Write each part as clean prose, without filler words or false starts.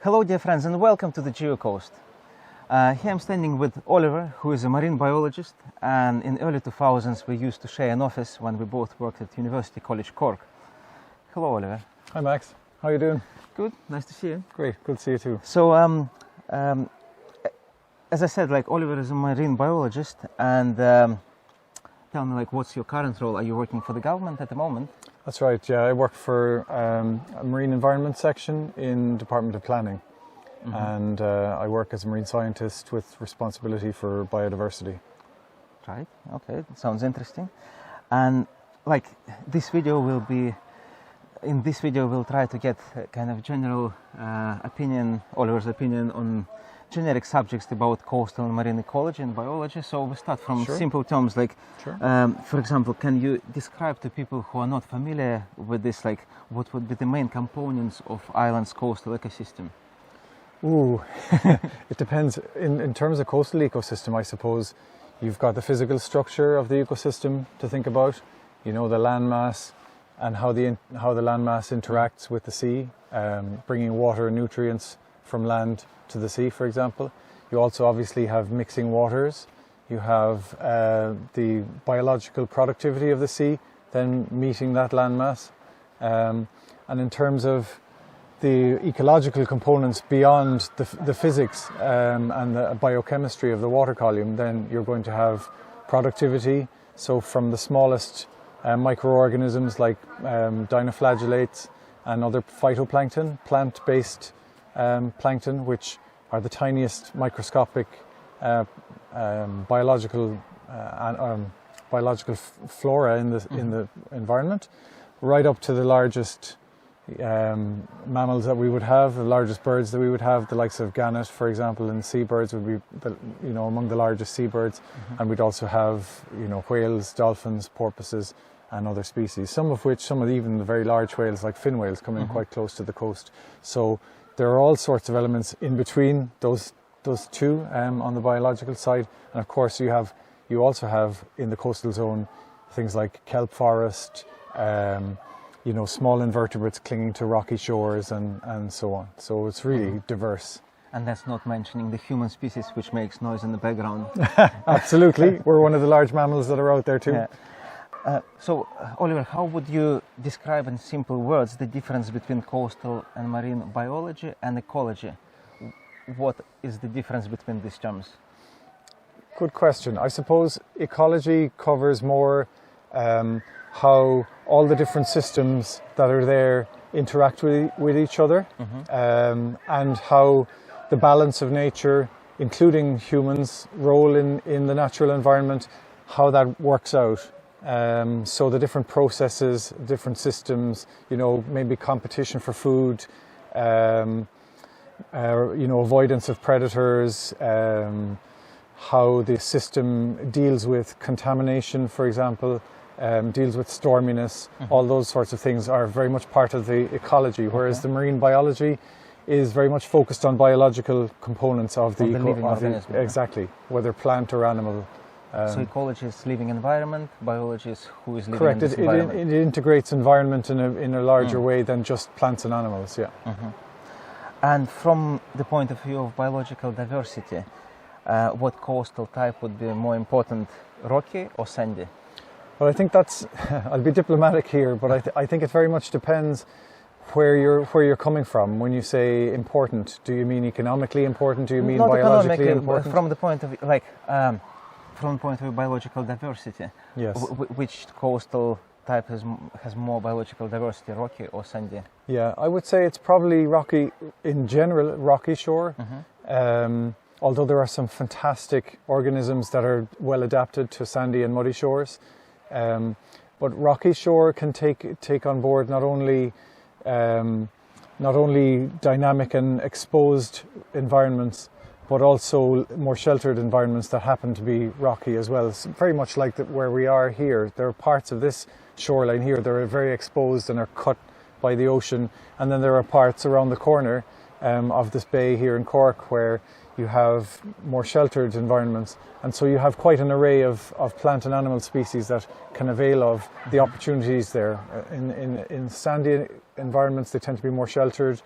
Hello dear friends and welcome to the GEOCOAST. Here I'm standing with Oliver, who is a marine biologist, and in early 2000s we used to share an office when we both worked at University College Cork. Hello Oliver. Hi Max, how are you doing? Good, nice to see you. Great, good to see you too. So as I said, Oliver is a marine biologist, and tell me what's your current role? Are you working for the government at the moment? That's right, yeah, I work for a marine environment section in Department of Planning. And I work as a marine scientist with responsibility for biodiversity. Right, okay, that sounds interesting. And in this video we'll try to get kind of general Oliver's opinion on generic subjects about coastal and marine ecology and biology. So we start from simple terms for example, can you describe to people who are not familiar with this, what would be the main components of Ireland's coastal ecosystem? Ooh, it depends. In terms of coastal ecosystem, I suppose you've got the physical structure of the ecosystem to think about. You know, the landmass and how the landmass interacts with the sea, bringing water and nutrients from land to the sea, for example. You also obviously have mixing waters. You have the biological productivity of the sea, then meeting that landmass. And in terms of the ecological components beyond the physics and the biochemistry of the water column, then you're going to have productivity. So from the smallest microorganisms like dinoflagellates and other phytoplankton, plant-based plankton, which are the tiniest microscopic biological flora in the environment, right up to the largest mammals that we would have, the largest birds that we would have, the likes of gannet, for example, and seabirds would be among the largest seabirds. And we'd also have whales, dolphins, porpoises, and other species. Some of even the very large whales like fin whales come in quite close to the coast. So there are all sorts of elements in between those two on the biological side. And of course you also have in the coastal zone things like kelp forest, small invertebrates clinging to rocky shores and so on. So it's really diverse. And that's not mentioning the human species which makes noise in the background. Absolutely. We're one of the large mammals that are out there too. Yeah. So Oliver, how would you describe in simple words the difference between coastal and marine biology and ecology? What is the difference between these terms? Good question. I suppose ecology covers more how all the different systems that are there interact with each other, and how the balance of nature, including humans' role in the natural environment, how that works out. So the different processes, different systems, maybe competition for food, avoidance of predators, how the system deals with contamination, for example, deals with storminess. All those sorts of things are very much part of the ecology, whereas the marine biology is very much focused on biological components of the living organism. Exactly, whether plant or animal. So ecology is living environment, biology is who is living correct. in this environment. It integrates environment in a larger way than just plants and animals, yeah. And from the point of view of biological diversity, what coastal type would be more important, rocky or sandy? Well, I think I'll be diplomatic here, but I think it very much depends where you're coming from. When you say important, do you mean economically important? Do you mean not biologically important? From the point of from the point of view biological diversity, yes. Which coastal type has more biological diversity, rocky or sandy? Yeah, I would say it's probably rocky in general, rocky shore. Although there are some fantastic organisms that are well adapted to sandy and muddy shores. But rocky shore can take on board not only dynamic and exposed environments, but also more sheltered environments that happen to be rocky as well. It's very much like where we are here. There are parts of this shoreline here that are very exposed and are cut by the ocean, and then there are parts around the corner of this bay here in Cork where you have more sheltered environments, and so you have quite an array of plant and animal species that can avail of the opportunities there. In sandy environments they tend to be more sheltered,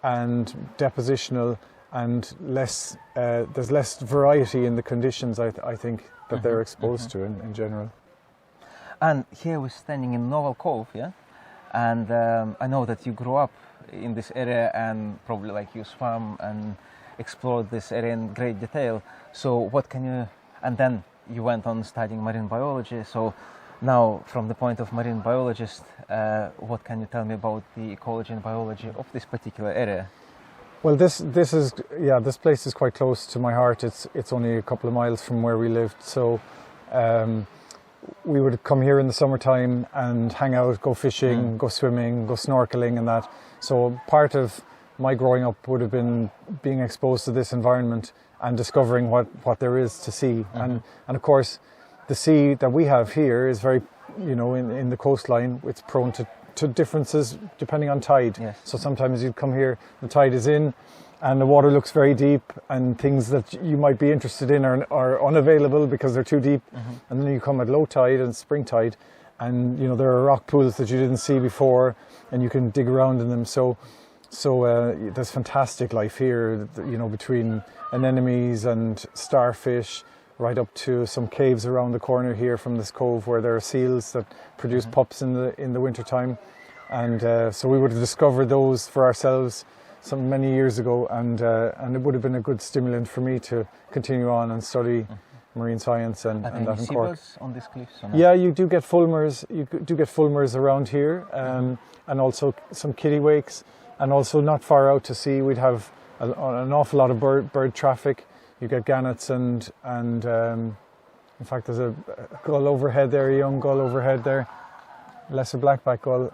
and depositional, and less. There's less variety in the conditions. I think that they're exposed to in general. And here we're standing in Novel Cove, yeah. And I know that you grew up in this area, and probably like you swam and explored this area in great detail. So what can you? And then you went on studying marine biology. So now, from the point of marine biologist, what can you tell me about the ecology and biology of this particular area? Well, this place is quite close to my heart. It's only a couple of miles from where we lived. So we would come here in the summertime and hang out, go fishing, go swimming, go snorkeling and that. So part of my growing up would have been being exposed to this environment and discovering what there is to see. And of course, the sea that we have here is very, in the coastline, it's prone to differences depending on tide. Yes. So sometimes you come here, the tide is in, and the water looks very deep, and things that you might be interested in are unavailable because they're too deep. And then you come at low tide and spring tide, and there are rock pools that you didn't see before, and you can dig around in them. So there's fantastic life here, between anemones and starfish, right up to some caves around the corner here from this cove where there are seals that produce pups in the winter time. And so we would have discovered those for ourselves many years ago, and it would have been a good stimulant for me to continue on and study marine science and that in Cork. Seabirds on these cliffs? Or not? Yeah, you do get fulmars. You do get fulmars around here, and also some kittiwakes, and also not far out to sea we'd have an awful lot of bird traffic. You get gannets and in fact there's a gull overhead there, a young gull overhead there, lesser blackback gull.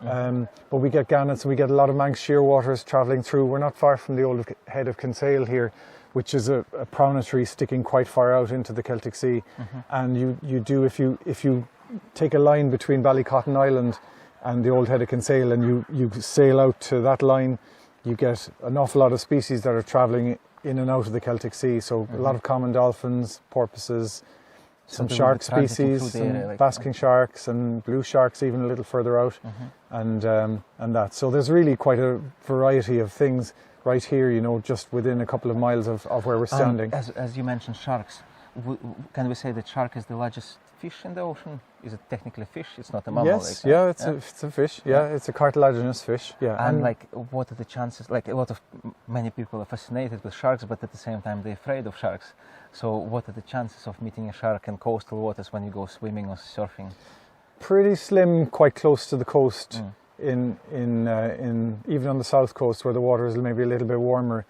But we get gannets, and we get a lot of Manx shearwaters travelling through. We're not far from the old head of Kinsale here, which is a promontory sticking quite far out into the Celtic Sea. And you do, if you take a line between Ballycotton Island and the old head of Kinsale, and you sail out to that line, you get an awful lot of species that are travelling in and out of the Celtic Sea. So a lot of common dolphins, porpoises, some shark species, some basking sharks and blue sharks even a little further out, and that. So there's really quite a variety of things right here, just within a couple of miles of where we're standing. As you mentioned sharks, can we say that shark is the largest fish in the ocean? Is it technically a fish? It's not a mammal. Yes, it's a fish. Yeah, it's a cartilaginous fish. Yeah, and what are the chances? Many people are fascinated with sharks, but at the same time they're afraid of sharks. So what are the chances of meeting a shark in coastal waters when you go swimming or surfing? Pretty slim, quite close to the coast. In even on the south coast where the water is maybe a little bit warmer.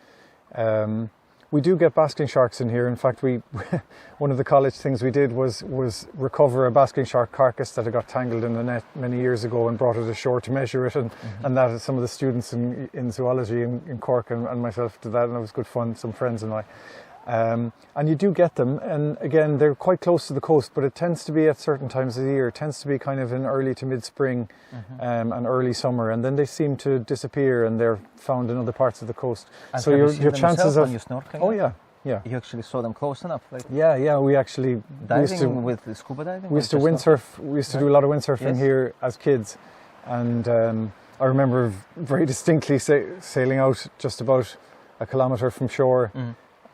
We do get basking sharks in here. In fact, one of the college things we did was recover a basking shark carcass that had got tangled in the net many years ago, and brought it ashore to measure it, and that some of the students in zoology in Cork and myself did that, and it was good fun, some friends and I. And you do get them, and again they're quite close to the coast, but it tends to be at certain times of the year. It tends to be kind of in early to mid-spring and early summer, and then they seem to disappear and they're found in other parts of the coast. And so your chances of when you're snorkeling? Oh yeah. You actually saw them close enough? We actually diving with scuba diving? We used to windsurf. We used to do a lot of windsurfing here as kids, and I remember very distinctly sailing out just about a kilometre from shore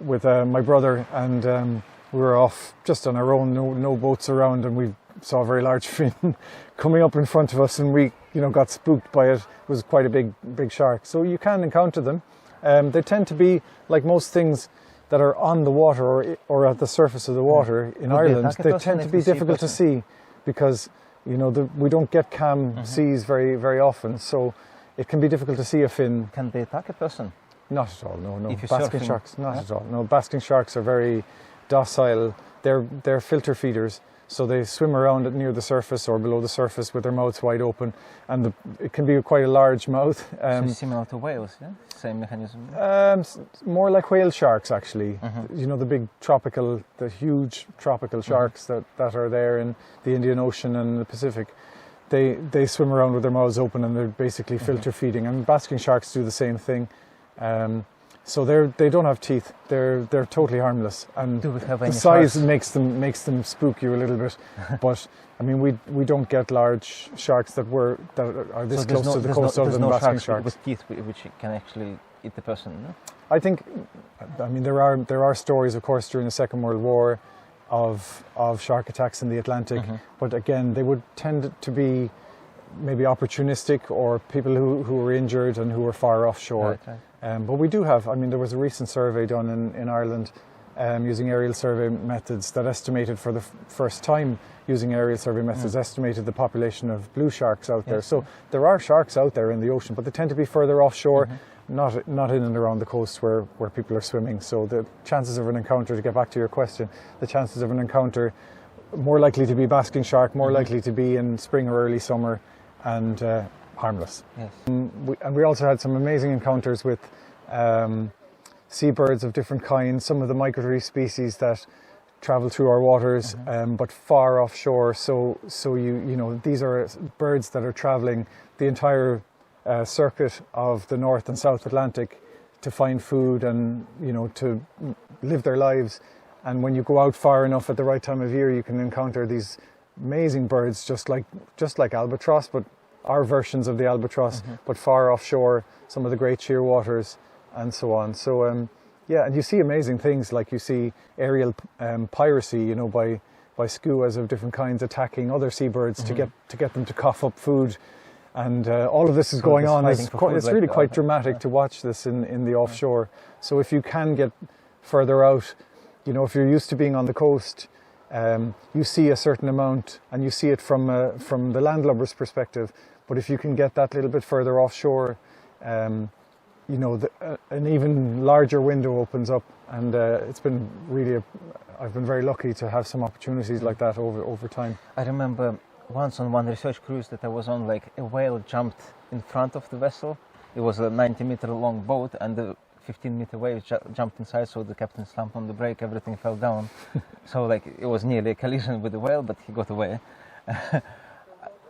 with my brother, and we were off just on our own, no boats around, and we saw a very large fin coming up in front of us, and we got spooked by it. It was quite a big shark. So you can encounter them. They tend to be, like most things that are on the water or at the surface of the water in Ireland, they tend to be difficult to see because we don't get calm seas very, very often, so it can be difficult to see a fin. Can they attack a person? Not at all, no. Basking sharks, not at all. No, basking sharks are very docile. They're filter feeders, so they swim around near the surface or below the surface with their mouths wide open, and it can be quite a large mouth. So similar to whales, yeah? Same mechanism? More like whale sharks, actually. The huge tropical sharks that are there in the Indian Ocean and the Pacific. They swim around with their mouths open, and they're basically filter feeding, and basking sharks do the same thing. So they don't have teeth. They're totally harmless, and do we have the any size sharks? makes them spook you a little bit. But I mean, we don't get large sharks that are this close to the coast other than basking sharks. With teeth which can actually eat the person, no? I think, I mean, there are stories, of course, during the Second World War of shark attacks in the Atlantic, but again, they would tend to be maybe opportunistic, or people who were injured and who were far offshore. Right. But we do have, I mean, there was a recent survey done in Ireland using aerial survey methods that estimated, for the first time using aerial survey methods, estimated the population of blue sharks out there. So there are sharks out there in the ocean, but they tend to be further offshore, not in and around the coast where people are swimming. So the chances of an encounter, to get back to your question, the chances of an encounter, more likely to be basking shark, more likely to be in spring or early summer, and harmless. Yes. And we also had some amazing encounters with seabirds of different kinds, some of the migratory species that travel through our waters, but far offshore. So you know, these are birds that are traveling the entire circuit of the North and South Atlantic to find food and, you know, to live their lives. And when you go out far enough at the right time of year, you can encounter these amazing birds, just like albatross, but our versions of the albatross, but far offshore, some of the great shearwaters and so on. So yeah, and you see amazing things, like you see aerial piracy, you know, by skuas of different kinds attacking other seabirds to get them to cough up food, and all of this is going on. It's really quite dramatic to watch this in the offshore. So if you can get further out, you know, if you're used to being on the coast, you see a certain amount, and you see it from the landlubber's perspective. But if you can get that little bit further offshore, you know, an even larger window opens up, and it's been really, I've been very lucky to have some opportunities like that over time. I remember once on one research cruise that I was on, like a whale jumped in front of the vessel. It was a 90-meter long boat, and the 15-meter wave jumped inside, so the captain slammed on the brake, everything fell down. So like it was nearly a collision with the whale, but he got away.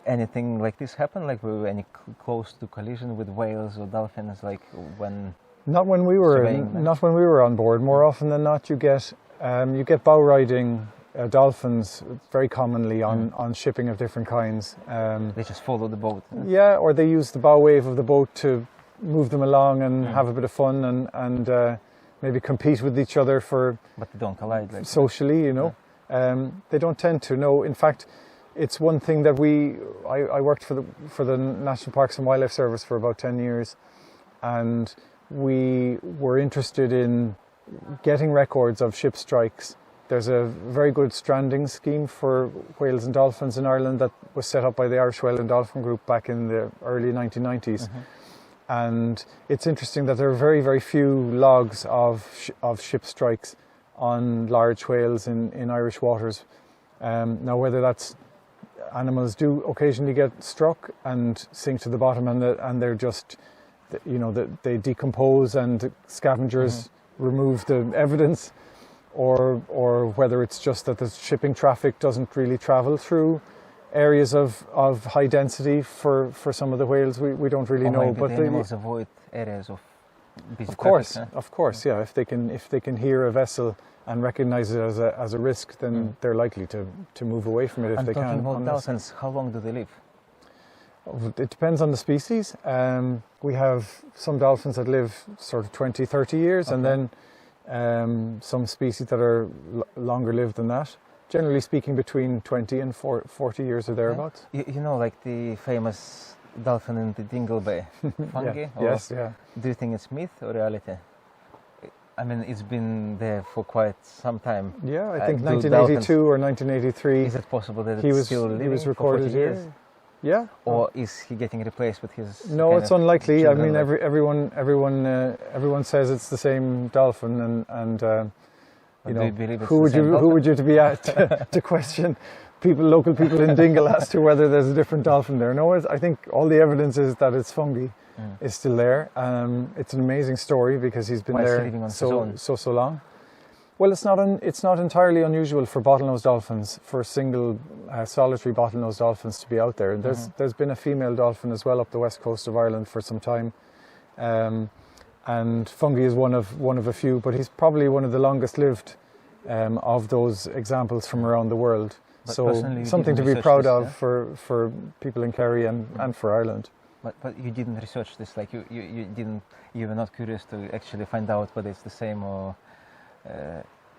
Anything like this happen? Like, were we any close to collision with whales or dolphins? Like when? Not when we were on board. More often than not, you get bow riding dolphins very commonly on shipping of different kinds. They just follow the boat. Yeah, or they use the bow wave of the boat to move them along and have a bit of fun and maybe compete with each other for. But they don't collide. Like socially, you know. They don't tend to. No, in fact. It's one thing that I worked for the National Parks and Wildlife Service for about 10 years, and we were interested in getting records of ship strikes. There's a very good stranding scheme for whales and dolphins in Ireland that was set up by the Irish Whale and Dolphin Group back in the early 1990s. And it's interesting that there are very, very few logs of ship strikes on large whales in Irish waters. Now, whether that's animals do occasionally get struck and sink to the bottom, and they're just, you know, they decompose and scavengers remove the evidence, or whether it's just that the shipping traffic doesn't really travel through areas of high density for some of the whales. We don't really know. But the animals avoid areas of busy traffic. Of course, yeah. If they can hear a vessel and recognise it as a risk, then they're likely to move away from it if they can. And talking about dolphins, how long do they live? It depends on the species. We have some dolphins that live sort of 20, 30 years, and then some species that are longer lived than that. Generally speaking, between 20 and 40 years or thereabouts. You know, like the famous dolphin in the Dingle Bay, fungi? Yes, yeah. Do you think it's myth or reality? I mean, it's been there for quite some time. Yeah, I think 1982 or 1983. Is it possible that it's still living? He was recorded here. Yeah. Or is he getting replaced with his? No, it's unlikely. I mean, everyone says it's the same dolphin, and you know, who would you to be at to question local people in Dingle as to whether there's a different dolphin there? No, I think all the evidence is that it's fungi. Is still there. It's an amazing story because he's been there so long. Well, it's not entirely unusual for bottlenose dolphins, for single solitary bottlenose dolphins to be out there. There's been a female dolphin as well up the west coast of Ireland for some time, and fungi is one of a few, but he's probably one of the longest lived of those examples from around the world. But so something to be proud of for people in Kerry and for Ireland. But you didn't research this, like you were not curious to actually find out whether it's the same or.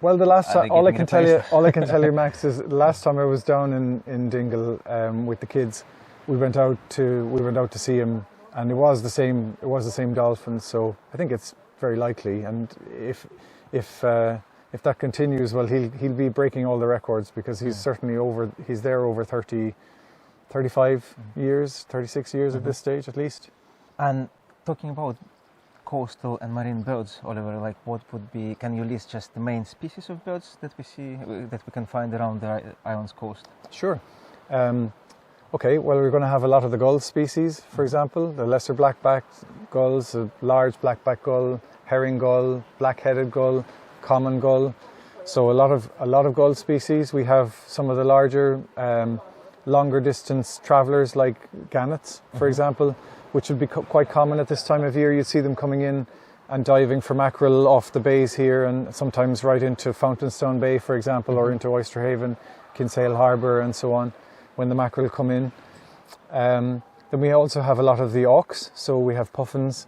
Well, the last time, all I can tell you, Max, is last time I was down in Dingle with the kids, we went out to see him, and it was the same dolphins. So I think it's very likely, and if that continues, well, he'll be breaking all the records, because he's certainly he's there over 35 years, 36 years at this stage at least. And talking about coastal and marine birds, Oliver, like what would be, can you list just the main species of birds that we see, that we can find around the island's coast? Sure. Okay, well, we're going to have a lot of the gull species, for example, the lesser black-backed gulls, a large black-backed gull, herring gull, black-headed gull, common gull. So a lot of gull species. We have some of the larger, longer distance travellers like gannets, for example, which would be quite common at this time of year. You'd see them coming in and diving for mackerel off the bays here, and sometimes right into Fountainstone Bay, for example, or into Oyster Haven, Kinsale Harbour and so on, when the mackerel come in. Then we also have a lot of the auks, so we have puffins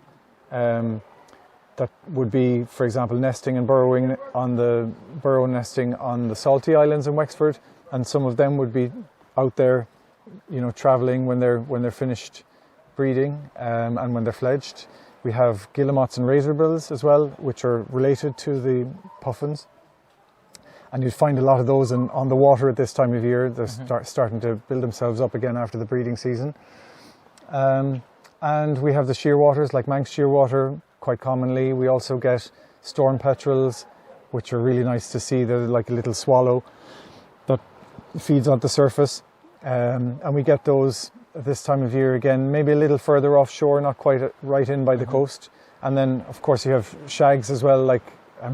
that would be, for example, nesting and burrowing nesting on the salty islands in Wexford, and some of them would be out there, travelling when they're finished breeding and when they're fledged. We have guillemots and razorbills as well, which are related to the puffins. And you'd find a lot of those on the water at this time of year. They're starting to build themselves up again after the breeding season. And we have the shearwaters, like Manx shearwater, quite commonly. We also get storm petrels, which are really nice to see. They're like a little swallow that feeds on the surface. And we get those at this time of year again, maybe a little further offshore, not quite right in by the coast. And then, of course, you have shags as well, like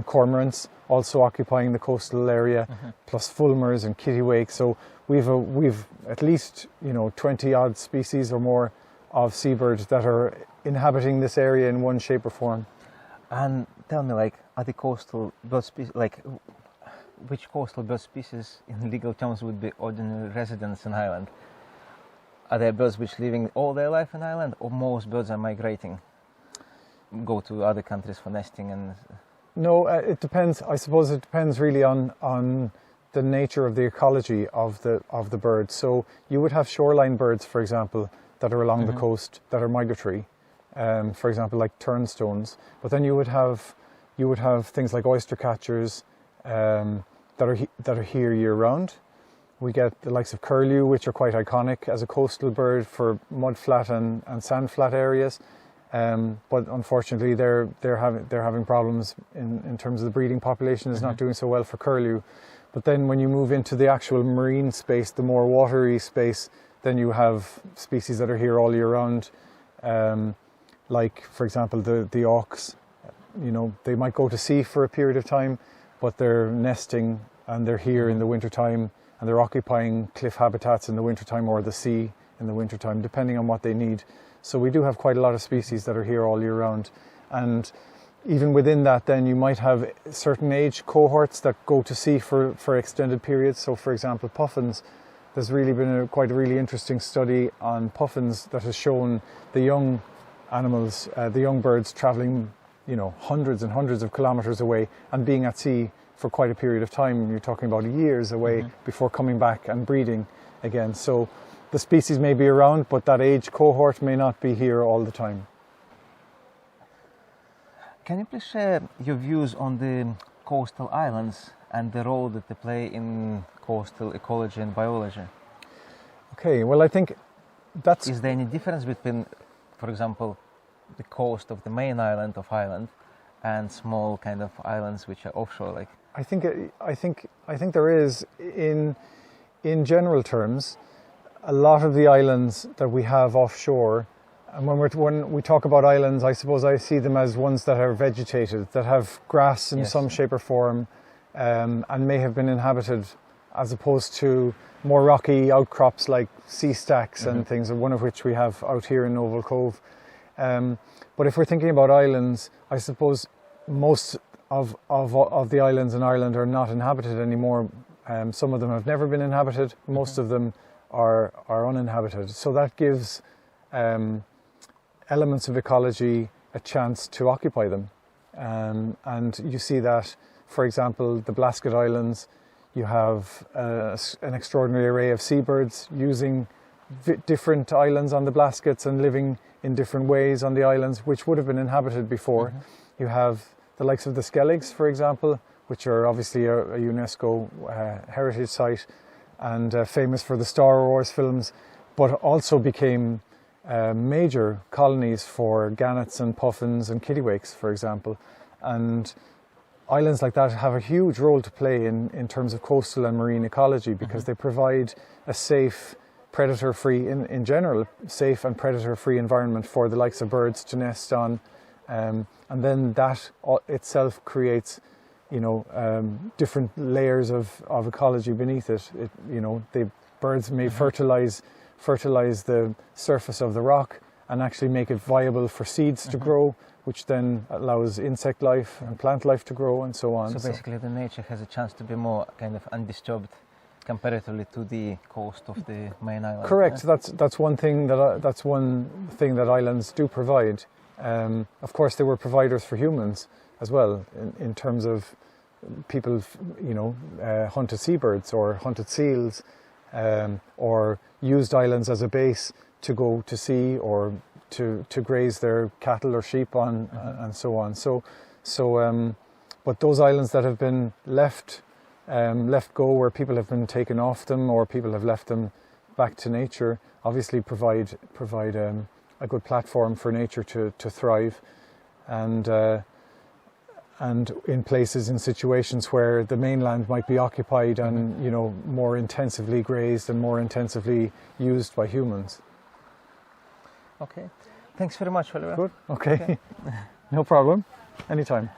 cormorants, also occupying the coastal area, plus fulmars and kittiwake. So we've at least 20 odd species or more of seabirds that are inhabiting this area in one shape or form. And tell me, like, are the coastal bird species, like, which coastal bird species in legal terms would be ordinary residents in Ireland? Are there birds which living all their life in Ireland, or most birds are migrating, go to other countries for nesting? And no, it depends. I suppose it depends really on the nature of the ecology of the bird. So you would have shoreline birds, for example, that are along the coast that are migratory, for example, like turnstones. But then you would have things like oyster catchers that are here year round. We get the likes of curlew, which are quite iconic as a coastal bird for mudflat and sandflat areas. But unfortunately, they're having problems in terms of the breeding population is not doing so well for curlew. But then when you move into the actual marine space, the more watery space, then you have species that are here all year round, like, for example, the auks. They might go to sea for a period of time, but they're nesting and they're here in the wintertime, and they're occupying cliff habitats in the wintertime or the sea in the wintertime, depending on what they need. So we do have quite a lot of species that are here all year round. And even within that, then you might have certain age cohorts that go to sea for extended periods. So, for example, puffins. There's really been quite a really interesting study on puffins that has shown the young animals, the young birds travelling, hundreds and hundreds of kilometres away and being at sea for quite a period of time. You're talking about years away before coming back and breeding again. So the species may be around, but that age cohort may not be here all the time. Can you please share your views on the coastal islands and the role that they play in coastal ecology and biology? Okay, well, I think that's... Is there any difference between, for example, the coast of the main island of Ireland and small kind of islands which are offshore? Like, I think there is. In general terms, a lot of the islands that we have offshore, and when we talk about islands, I suppose I see them as ones that are vegetated, that have grass in some shape or form, and may have been inhabited, as opposed to more rocky outcrops like sea stacks and things, one of which we have out here in Oval Cove. But if we're thinking about islands, I suppose most of the islands in Ireland are not inhabited anymore Some of them have never been inhabited. Most of them are uninhabited. So that gives elements of ecology a chance to occupy them. And you see that, for example, the Blasket Islands, you have an extraordinary array of seabirds using different islands on the Blaskets and living in different ways on the islands, which would have been inhabited before. You have the likes of the Skelligs, for example, which are obviously a UNESCO heritage site and famous for the Star Wars films, but also became major colonies for gannets and puffins and kittiwakes, for example. And islands like that have a huge role to play in terms of coastal and marine ecology, because they provide a safe, predator-free, in general, safe and predator-free environment for the likes of birds to nest on. And then that itself creates, different layers of ecology beneath it. The birds may fertilize the surface of the rock and actually make it viable for seeds to grow, which then allows insect life and plant life to grow, and so on. So basically the nature has a chance to be more kind of undisturbed comparatively to the coast of the main island. Correct. That's one thing that islands do provide. Of course, they were providers for humans as well, in terms of people, hunted seabirds or hunted seals, or used islands as a base to go to sea or to graze their cattle or sheep on, and so on. But those islands that have been left go, where people have been taken off them or people have left them back to nature, obviously provide a good platform for nature to thrive, and in places, in situations where the mainland might be occupied and more intensively grazed and more intensively used by humans. Okay, thanks very much, Oliver. Good. Okay. No problem. Anytime.